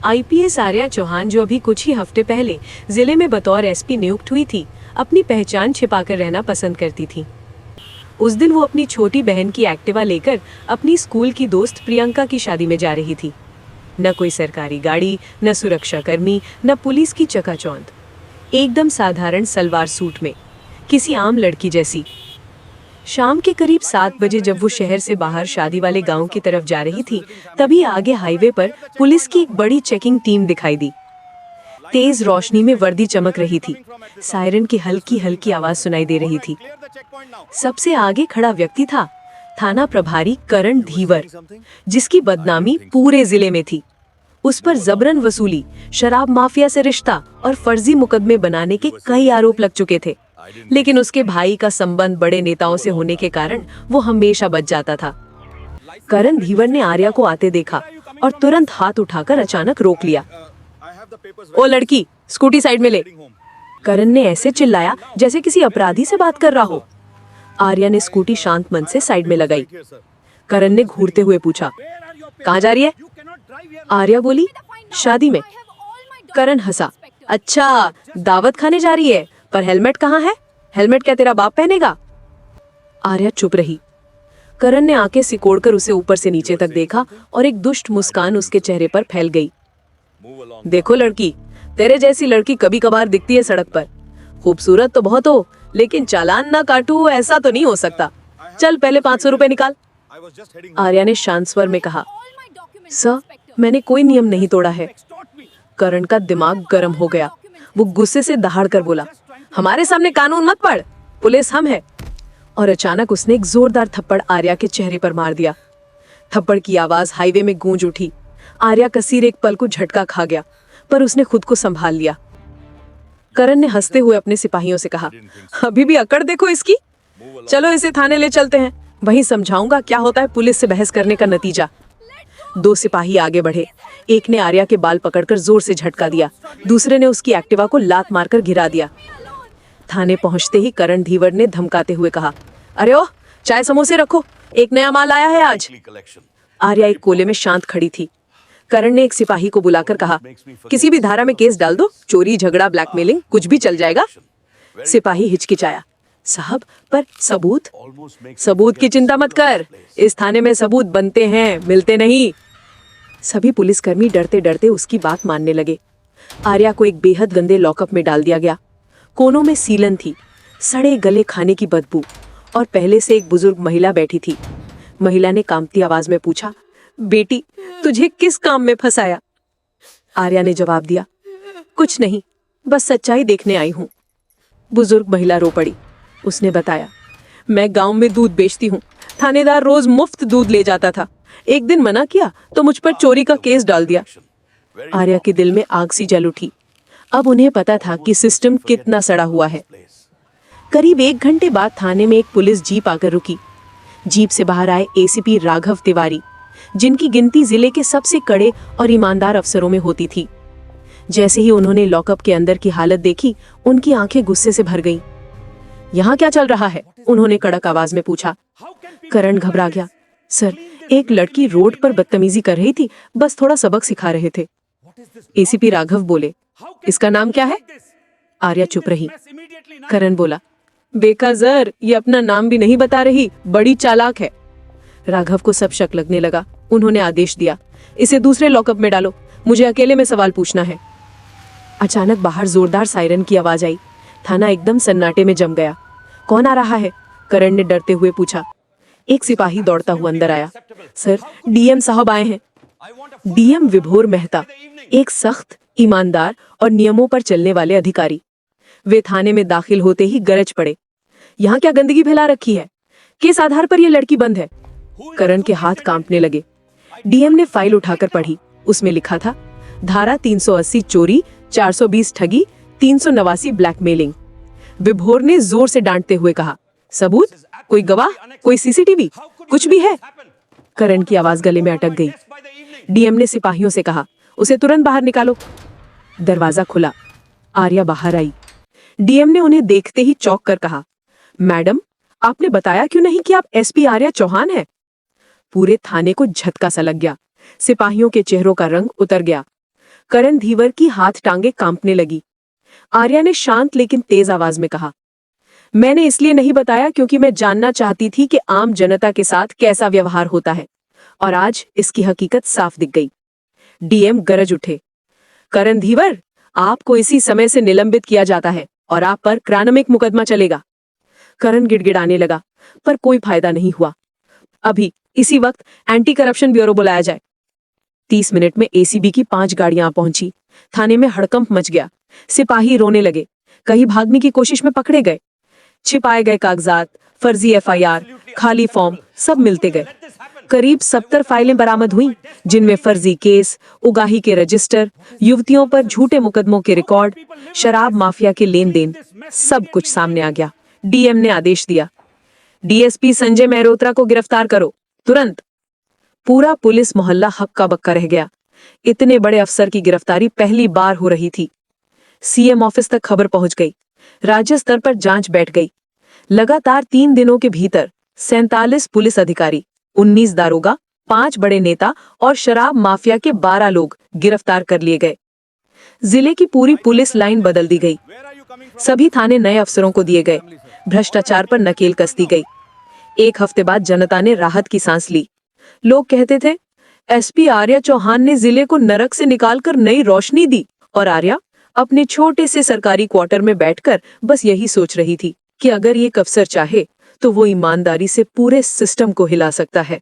IPS Arya Chauhan, जो अभी कुछ ही हफ्ते पहले जिले में बतौर एसपी नियुक्त हुई थी, अपनी पहचान छिपाकर रहना पसंद करती थी। उस दिन वो अपनी छोटी बहन की एक्टिवा लेकर अपनी स्कूल की दोस्त प्रियंका की शादी में जा रही थी। न कोई सरकारी गाड़ी, न सुरक्षा कर्मी, न पुलिस की चकाचौंध। एकदम साधारण सलवार सूट में, किसी आम लड़की जैसी। शाम के करीब 7 बजे जब वो शहर से बाहर शादी वाले गांव की तरफ जा रही थी, तभी आगे हाईवे पर पुलिस की एक बड़ी चेकिंग टीम दिखाई दी। तेज रोशनी में वर्दी चमक रही थी, सायरन की हल्की हल्की आवाज सुनाई दे रही थी। सबसे आगे खड़ा व्यक्ति था थाना प्रभारी करण धीवर, जिसकी बदनामी पूरे जिले में थी। उस पर जबरन वसूली, शराब माफिया से रिश्ता और फर्जी मुकदमे बनाने के कई आरोप लग चुके थे। लेकिन उसके भाई का संबंध बड़े नेताओं से होने के कारण वो हमेशा बच जाता था। करण धीवर ने आर्या को आते देखा और तुरंत हाथ उठाकर अचानक रोक लिया। ओ लड़की, स्कूटी साइड में ले। करण ने ऐसे चिल्लाया जैसे किसी अपराधी से बात कर रहा हो। आर्या ने स्कूटी शांत मन से साइड में लगाई। करण ने घूरते हुए पूछा, कहाँ जा रही है? आर्या बोली, शादी में। करण हंसा, अच्छा, दावत खाने जा रही है, पर हेलमेट कहाँ है? हेलमेट क्या तेरा बाप पहनेगा? आर्या चुप रही। करण ने आंखें सिकोड़कर उसे ऊपर से नीचे तक देखा और एक दुष्ट मुस्कान उसके चेहरे पर फैल गई। देखो लड़की, तेरे जैसी लड़की कभी कभार दिखती है सड़क पर। खूबसूरत तो बहुत हो, लेकिन चालान ना काटू ऐसा तो नहीं हो सकता। चल पहले 500 रुपए निकाल। आर्या ने शांत स्वर में कहा, सर, मैंने कोई नियम नहीं तोड़ा है। करण का दिमाग गर्म हो गया। वो गुस्से से दहाड़ कर बोला, हमारे सामने कानून मत पढ़, पुलिस हम है। और अचानक उसने एक जोरदार थप्पड़ आर्या के चेहरे पर मार दिया। थप्पड़ की आवाज हाईवे में गूंज उठी। आर्या कसीर एक पल को झटका खा गया, पर उसने खुद को संभाल लिया। करण ने हंसते हुए अपने सिपाहियों से कहा, अभी भी अकड़ देखो इसकी। चलो इसे थाने ले चलते हैं, वहीं समझाऊंगा क्या होता है पुलिस से बहस करने का नतीजा। 2 सिपाही आगे बढ़े। एक ने आर्या के बाल पकड़कर जोर से झटका दिया, दूसरे ने उसकी एक्टिवा को लात मारकर गिरा दिया। थाने पहुंचते ही करण धीवर ने धमकाते हुए कहा, अरे ओ, चाय समोसे रखो, एक नया माल आया है आज। आर्या एक कोले में शांत खड़ी थी। करण ने एक सिपाही को बुलाकर कहा, किसी भी धारा में केस डाल दो, चोरी, झगड़ा, ब्लैकमेलिंग, कुछ भी चल जाएगा। सिपाही हिचकिचाया, साहब, पर सबूत? सबूत की चिंता मत कर, इस थाने में सबूत बनते हैं, मिलते नहीं। सभी पुलिसकर्मी डरते डरते उसकी बात मानने लगे। आर्या को एक बेहद गंदे लॉकअप में डाल दिया गया। कोनों में सीलन थी, सड़े गले खाने की बदबू, और पहले से एक बुजुर्ग महिला बैठी थी। महिला ने कांपती आवाज में पूछा, बेटी, तुझे किस काम में फंसाया? आर्या ने जवाब दिया, कुछ नहीं, बस सच्चाई देखने आई हूँ। बुजुर्ग महिला रो पड़ी। उसने बताया, मैं गांव में दूध बेचती हूँ, थानेदार रोज मुफ्त दूध ले जाता था। एक दिन मना किया तो मुझ पर चोरी का केस डाल दिया। आर्या के दिल में आग सी जल उठी। अब उन्हें पता था कि सिस्टम कितना सड़ा हुआ है। करीब 1 घंटे बाद थाने में एक पुलिस जीप आकर रुकी। जीप से बाहर आए एसीपी राघव तिवारी, जिनकी गिनती जिले के सबसे कड़े और ईमानदार अफसरों में होती थी। जैसे ही उन्होंने लॉकअप के अंदर की हालत देखी, उनकी आंखें गुस्से से भर गईं। यहाँ क्या चल रहा है? उन्होंने कड़क आवाज में पूछा। करण घबरा गया। सर, एक लड़की रोड पर बदतमीजी कर रही थी, बस थोड़ा सबक सिखा रहे थे। एसीपी राघव बोले, इसका नाम क्या है? आर्या चुप रही। करण बोला, बेकाजर, ये अपना नाम भी नहीं बता रही, बड़ी चालाक है। राघव को सब शक लगने लगा। उन्होंने आदेश दिया, इसे दूसरे लॉकअप में डालो, मुझे अकेले में सवाल पूछना है। अचानक बाहर जोरदार सायरन की आवाज आई। थाना एकदम सन्नाटे में जम गया। कौन आ रहा है? करण ने डरते हुए पूछा। एक सिपाही दौड़ता हुआ अंदर आया। सर, डीएम साहब आए हैं। डीएम विभोर मेहता, एक सख्त, ईमानदार और नियमों पर चलने वाले अधिकारी। वे थाने में दाखिल होते ही गरज पड़े, यहाँ क्या गंदगी फैला रखी है? किस आधार पर यह लड़की बंद है? करण के हाथ कांपने लगे। डीएम ने फाइल उठाकर पढ़ी। उसमें लिखा था, धारा 380 चोरी, 420 ठगी, 389 ब्लैकमेलिंग। विभोर ने जोर से डांटते हुए कहा, सबूत? कोई गवाह? कोई सीसीटीवी? कुछ भी है? करण की आवाज गले में अटक गई। डीएम ने सिपाहियों से कहा, उसे तुरंत बाहर निकालो। दरवाजा खुला। आर्या बाहर आई। डीएम ने उन्हें देखते ही चौंक कर कहा, मैडम, आपने बताया क्यों नहीं कि आप एसपी आर्या चौहान हैं? पूरे थाने को झटका सा लग गया। सिपाहियों के चेहरों का रंग उतर गया। करण धीवर की हाथ टांगे कांपने लगी। आर्या ने शांत लेकिन तेज आवाज में कहा, मैंने इसलिए नहीं बताया क्योंकि मैं जानना चाहती थी कि आम जनता के साथ कैसा व्यवहार होता है, और आज इसकी हकीकत साफ दिख गई। डीएम गरज उठे, करण धीवर, आपको इसी समय से निलंबित किया जाता है और आप पर क्रानमिक मुकदमा चलेगा। करण गिड़गिड़ाने लगा, पर कोई फायदा नहीं हुआ। अभी इसी वक्त एंटी करप्शन ब्यूरो बुलाया जाए। 30 मिनट में एसीबी की 5 गाड़ियां पहुंची। थाने में हड़कंप मच गया। सिपाही रोने लगे, कहीं भागने की कोशिश में पकड़े गए। छिपाए गए कागजात, फर्जी एफआईआर, खाली फॉर्म सब मिलते गए। करीब 70 फाइलें बरामद हुई, जिनमें फर्जी केस, उगाही के रजिस्टर, युवतियों पर झूठे मुकदमों के रिकॉर्ड, शराब माफिया के लेन देन, सब कुछ सामने आ गया। डीएम ने आदेश दिया, डीएसपी संजय मेहरोत्रा को गिरफ्तार करो, तुरंत। पूरा पुलिस मोहल्ला हक्का बक्का रह गया। इतने बड़े अफसर की गिरफ्तारी पहली बार हो रही थी। सीएम ऑफिस तक खबर पहुंच गई। राज्य स्तर पर जांच बैठ गई। लगातार 3 दिनों के भीतर 47 पुलिस अधिकारी, 19 दारोगा, 5 बड़े नेता और शराब माफिया के 12 लोग गिरफ्तार कर लिए गए। जिले की पूरी पुलिस लाइन बदल दी गई। सभी थाने नए अफसरों को दिए गए। भ्रष्टाचार पर नकेल कस दी गई। 1 हफ्ते बाद जनता ने राहत की सांस ली। लोग कहते थे, एसपी आर्या चौहान ने जिले को नरक से निकालकर नई रोशनी दी। और आर्या अपने छोटे से सरकारी क्वार्टर में बैठकर बस यही सोच रही थी कि अगर ये अफसर चाहे तो वो ईमानदारी से पूरे सिस्टम को हिला सकता है।